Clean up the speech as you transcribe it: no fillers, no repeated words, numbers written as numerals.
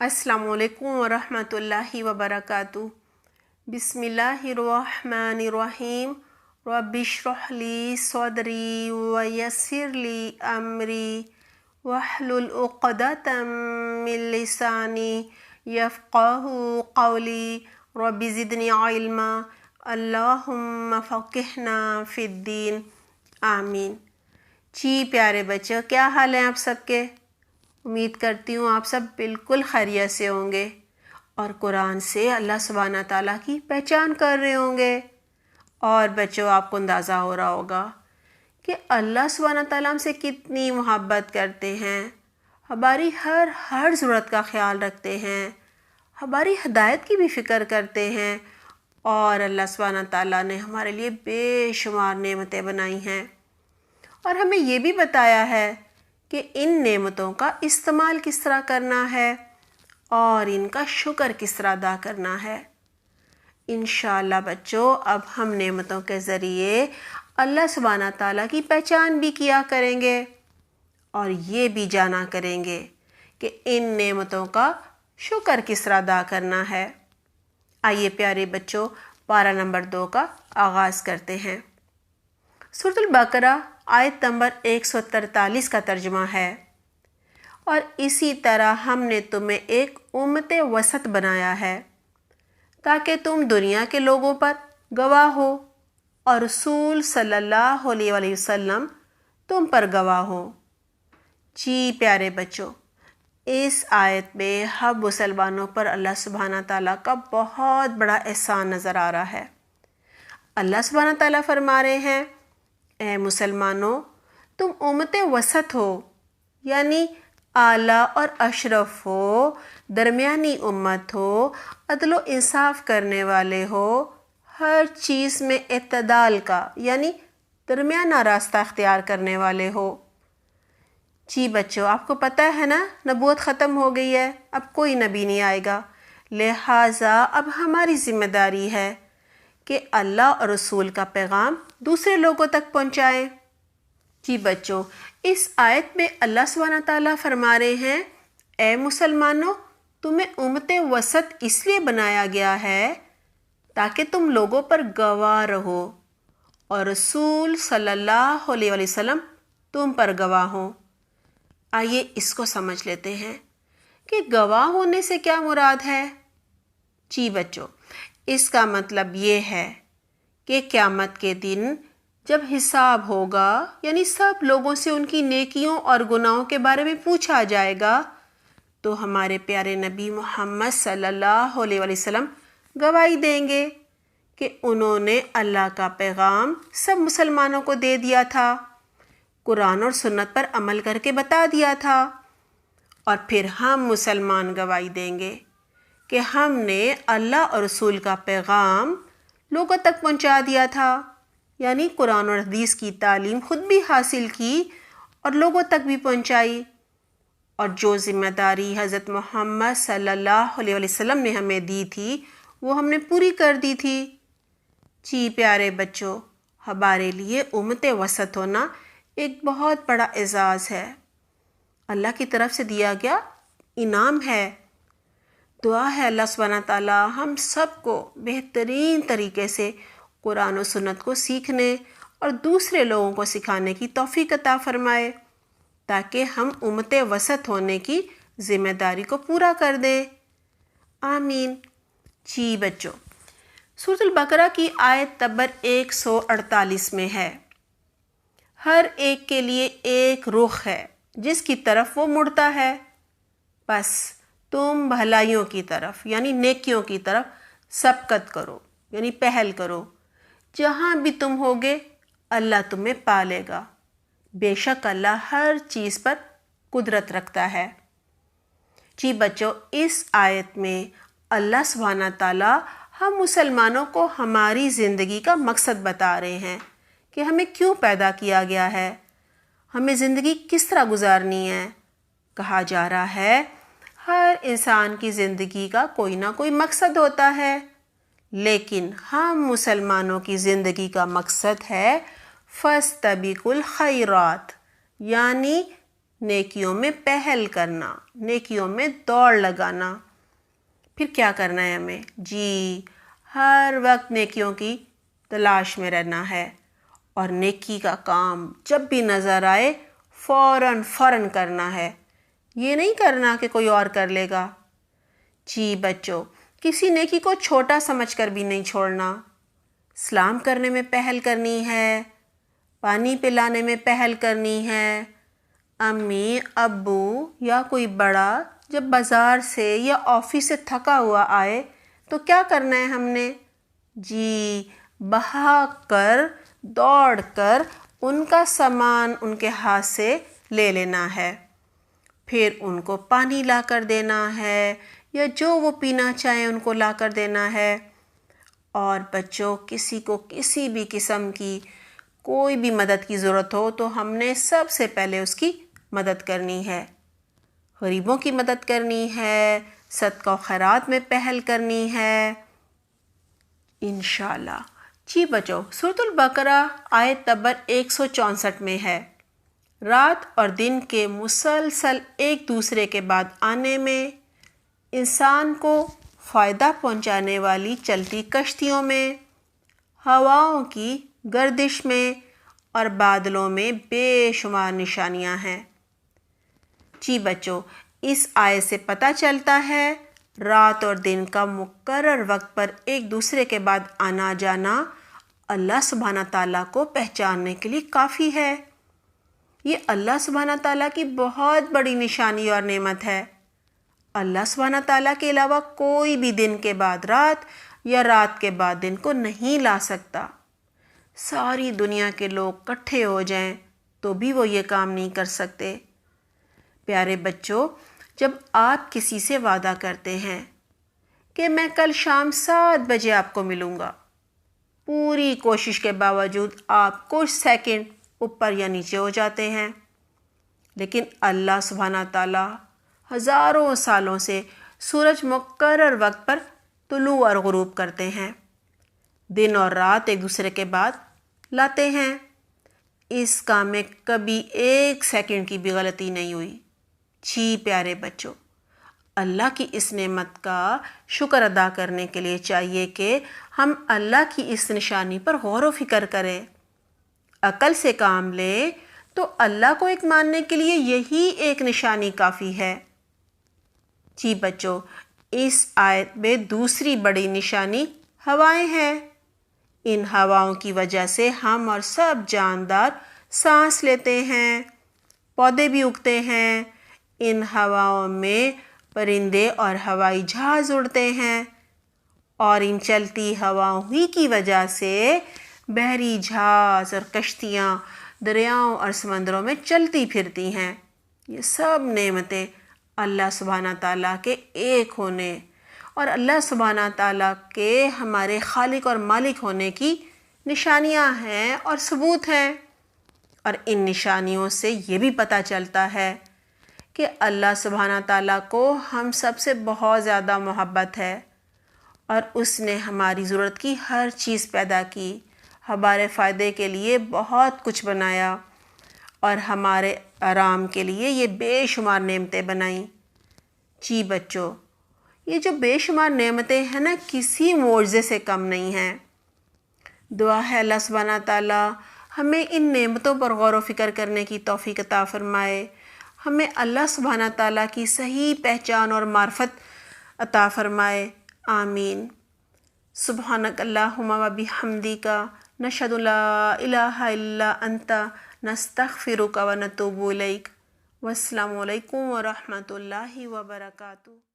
السلام علیکم ورحمۃ اللہ وبرکاتہ۔ بسم اللہ الرحمن الرحیم۔ رب اشرح لی صدری ویسر لی امری واحلل عقدۃ من لسانی یفقہوا قولی رب زدنی علما اللہم فقہنا فی الدین آمین۔ جی پیارے بچوں، کیا حال ہیں آپ سب کے؟ امید کرتی ہوں آپ سب بالکل خیریت سے ہوں گے اور قرآن سے اللہ سبحانہ تعالیٰ کی پہچان کر رہے ہوں گے۔ اور بچوں، آپ کو اندازہ ہو رہا ہوگا کہ اللہ سبحانہ تعالیٰ ہم سے کتنی محبت کرتے ہیں، ہماری ہر ضرورت کا خیال رکھتے ہیں، ہماری ہدایت کی بھی فکر کرتے ہیں، اور اللہ سبحانہ تعالیٰ نے ہمارے لیے بے شمار نعمتیں بنائی ہیں، اور ہمیں یہ بھی بتایا ہے کہ ان نعمتوں کا استعمال کس طرح کرنا ہے اور ان کا شکر کس طرح ادا کرنا ہے۔ انشاءاللہ بچوں، اب ہم نعمتوں کے ذریعے اللہ سبحانہ تعالیٰ کی پہچان بھی کیا کریں گے اور یہ بھی جانا کریں گے کہ ان نعمتوں کا شکر کس طرح ادا کرنا ہے۔ آئیے پیارے بچوں، پارہ نمبر 2 کا آغاز کرتے ہیں۔ سورۃ البقرہ آیت نمبر 143 کا ترجمہ ہے، اور اسی طرح ہم نے تمہیں ایک امت وسط بنایا ہے تاکہ تم دنیا کے لوگوں پر گواہ ہو اور رسول صلی اللہ علیہ وآلہ وسلم تم پر گواہ ہو۔ جی پیارے بچوں، اس آیت میں ہم مسلمانوں پر اللہ سبحانہ تعالیٰ کا بہت بڑا احسان نظر آ رہا ہے۔ اللہ سبحانہ تعالیٰ فرما رہے ہیں، اے مسلمانوں، تم امت وسط ہو، یعنی اعلیٰ اور اشرف ہو، درمیانی امت ہو، عدل و انصاف کرنے والے ہو، ہر چیز میں اعتدال کا یعنی درمیانہ راستہ اختیار کرنے والے ہو۔ جی بچوں، آپ کو پتہ ہے نا، نبوت ختم ہو گئی ہے، اب کوئی نبی نہیں آئے گا، لہٰذا اب ہماری ذمہ داری ہے کہ اللہ اور رسول کا پیغام دوسرے لوگوں تک پہنچائیں۔ جی بچوں، اس آیت میں اللہ سبحانہ تعالیٰ فرما رہے ہیں، اے مسلمانوں، تمہیں امت وسط اس لیے بنایا گیا ہے تاکہ تم لوگوں پر گواہ رہو اور رسول صلی اللہ علیہ وآلہ وسلم تم پر گواہ ہوں۔ آئیے اس کو سمجھ لیتے ہیں کہ گواہ ہونے سے کیا مراد ہے۔ جی بچوں، اس کا مطلب یہ ہے کہ قیامت کے دن جب حساب ہوگا، یعنی سب لوگوں سے ان کی نیکیوں اور گناہوں کے بارے میں پوچھا جائے گا، تو ہمارے پیارے نبی محمد صلی اللہ علیہ وآلہ وسلم گواہی دیں گے کہ انہوں نے اللہ کا پیغام سب مسلمانوں کو دے دیا تھا، قرآن اور سنت پر عمل کر کے بتا دیا تھا، اور پھر ہم مسلمان گواہی دیں گے کہ ہم نے اللہ اور رسول کا پیغام لوگوں تک پہنچا دیا تھا، یعنی قرآن اور حدیث کی تعلیم خود بھی حاصل کی اور لوگوں تک بھی پہنچائی، اور جو ذمہ داری حضرت محمد صلی اللہ علیہ وسلم نے ہمیں دی تھی وہ ہم نے پوری کر دی تھی۔ جی پیارے بچوں، ہمارے لیے امت وسط ہونا ایک بہت بڑا اعزاز ہے، اللہ کی طرف سے دیا گیا انعام ہے۔ دعا ہے اللہ سبحانہ تعالیٰ ہم سب کو بہترین طریقے سے قرآن و سنت کو سیکھنے اور دوسرے لوگوں کو سکھانے کی توفیق عطا فرمائے تاکہ ہم امت وسط ہونے کی ذمہ داری کو پورا کر دیں، آمین۔ جی بچوں، سورۃ البقرہ کی آیت نمبر 148 میں ہے، ہر ایک کے لیے ایک رخ ہے جس کی طرف وہ مڑتا ہے، بس تم بھلائیوں کی طرف یعنی نیکیوں کی طرف سبقت کرو، یعنی پہل کرو، جہاں بھی تم ہوگے اللہ تمہیں پالے گا، بے شک اللہ ہر چیز پر قدرت رکھتا ہے۔ جی بچوں، اس آیت میں اللہ سبحانہ تعالیٰ ہم مسلمانوں کو ہماری زندگی کا مقصد بتا رہے ہیں کہ ہمیں کیوں پیدا کیا گیا ہے، ہمیں زندگی کس طرح گزارنی ہے۔ کہا جا رہا ہے ہر انسان کی زندگی کا کوئی نہ کوئی مقصد ہوتا ہے، لیکن ہم مسلمانوں کی زندگی کا مقصد ہے فاستبقوا الخیرات، یعنی نیکیوں میں پہل کرنا، نیکیوں میں دوڑ لگانا۔ پھر کیا کرنا ہے ہمیں؟ جی ہر وقت نیکیوں کی تلاش میں رہنا ہے، اور نیکی کا کام جب بھی نظر آئے فوراً کرنا ہے۔ یہ نہیں کرنا کہ کوئی اور کر لے گا۔ جی بچوں، کسی نیکی کو چھوٹا سمجھ کر بھی نہیں چھوڑنا۔ سلام کرنے میں پہل کرنی ہے، پانی پلانے میں پہل کرنی ہے۔ امی، ابو یا کوئی بڑا جب بازار سے یا آفس سے تھکا ہوا آئے تو کیا کرنا ہے ہم نے؟ جی بھاگ کر، دوڑ کر ان کا سامان ان کے ہاتھ سے لے لینا ہے، پھر ان کو پانی لا کر دینا ہے یا جو وہ پینا چاہیں ان کو لا کر دینا ہے۔ اور بچوں، کسی کو کسی بھی قسم کی کوئی بھی مدد کی ضرورت ہو تو ہم نے سب سے پہلے اس کی مدد کرنی ہے، غریبوں کی مدد کرنی ہے، صدقہ و خیرات میں پہل کرنی ہے انشاءاللہ۔ جی بچوں، سورۃ البقرہ آیت نمبر 164 میں ہے، رات اور دن کے مسلسل ایک دوسرے کے بعد آنے میں، انسان کو فائدہ پہنچانے والی چلتی کشتیوں میں، ہواؤں کی گردش میں اور بادلوں میں بے شمار نشانیاں ہیں۔ جی بچوں، اس آیت سے پتہ چلتا ہے رات اور دن کا مقرر وقت پر ایک دوسرے کے بعد آنا جانا اللہ سبحانہ تعالیٰ کو پہچاننے کے لیے کافی ہے۔ یہ اللہ سبحانہ تعالیٰ کی بہت بڑی نشانی اور نعمت ہے۔ اللہ سبحانہ تعالیٰ کے علاوہ کوئی بھی دن کے بعد رات یا رات کے بعد دن کو نہیں لا سکتا۔ ساری دنیا کے لوگ اکٹھے ہو جائیں تو بھی وہ یہ کام نہیں کر سکتے۔ پیارے بچوں، جب آپ کسی سے وعدہ کرتے ہیں کہ میں کل شام 7 بجے آپ کو ملوں گا، پوری کوشش کے باوجود آپ کچھ سیکنڈ اوپر یا نیچے ہو جاتے ہیں، لیکن اللہ سبحانہ تعالیٰ ہزاروں سالوں سے سورج مقرر وقت پر طلوع اور غروب کرتے ہیں، دن اور رات ایک دوسرے کے بعد لاتے ہیں۔ اس کام میں کبھی 1 سیکنڈ کی بھی غلطی نہیں ہوئی۔ جی پیارے بچوں، اللہ کی اس نعمت کا شکر ادا کرنے کے لیے چاہیے کہ ہم اللہ کی اس نشانی پر غور و فکر کریں، عقل سے کام لیں، تو اللہ کو ایک ماننے کے لیے یہی ایک نشانی کافی ہے۔ جی بچوں، اس آیت میں دوسری بڑی نشانی ہوائیں ہیں۔ ان ہواؤں کی وجہ سے ہم اور سب جاندار سانس لیتے ہیں، پودے بھی اگتے ہیں۔ ان ہواؤں میں پرندے اور ہوائی جہاز اڑتے ہیں، اور ان چلتی ہواؤں ہی کی وجہ سے بحری جہاز اور کشتیاں دریاؤں اور سمندروں میں چلتی پھرتی ہیں۔ یہ سب نعمتیں اللہ سبحانہ تعالیٰ کے ایک ہونے اور اللہ سبحانہ تعالیٰ کے ہمارے خالق اور مالک ہونے کی نشانیاں ہیں اور ثبوت ہیں۔ اور ان نشانیوں سے یہ بھی پتہ چلتا ہے کہ اللہ سبحانہ تعالیٰ کو ہم سب سے بہت زیادہ محبت ہے، اور اس نے ہماری ضرورت کی ہر چیز پیدا کی، ہمارے فائدے کے لیے بہت کچھ بنایا، اور ہمارے آرام کے لیے یہ بے شمار نعمتیں بنائیں۔ جی بچوں، یہ جو بے شمار نعمتیں ہیں نا، کسی معجزے سے کم نہیں ہیں۔ دعا ہے اللہ سبحانہ تعالیٰ ہمیں ان نعمتوں پر غور و فکر کرنے کی توفیق عطا فرمائے، ہمیں اللہ سبحانہ تعالیٰ کی صحیح پہچان اور معرفت عطا فرمائے، آمین۔ سبحانک اللہم و بحمدک، نشہد لا الہ الا انت، نستغفرک و نتوب الیک۔ والسلام علیکم ورحمۃ اللہ وبرکاتہ۔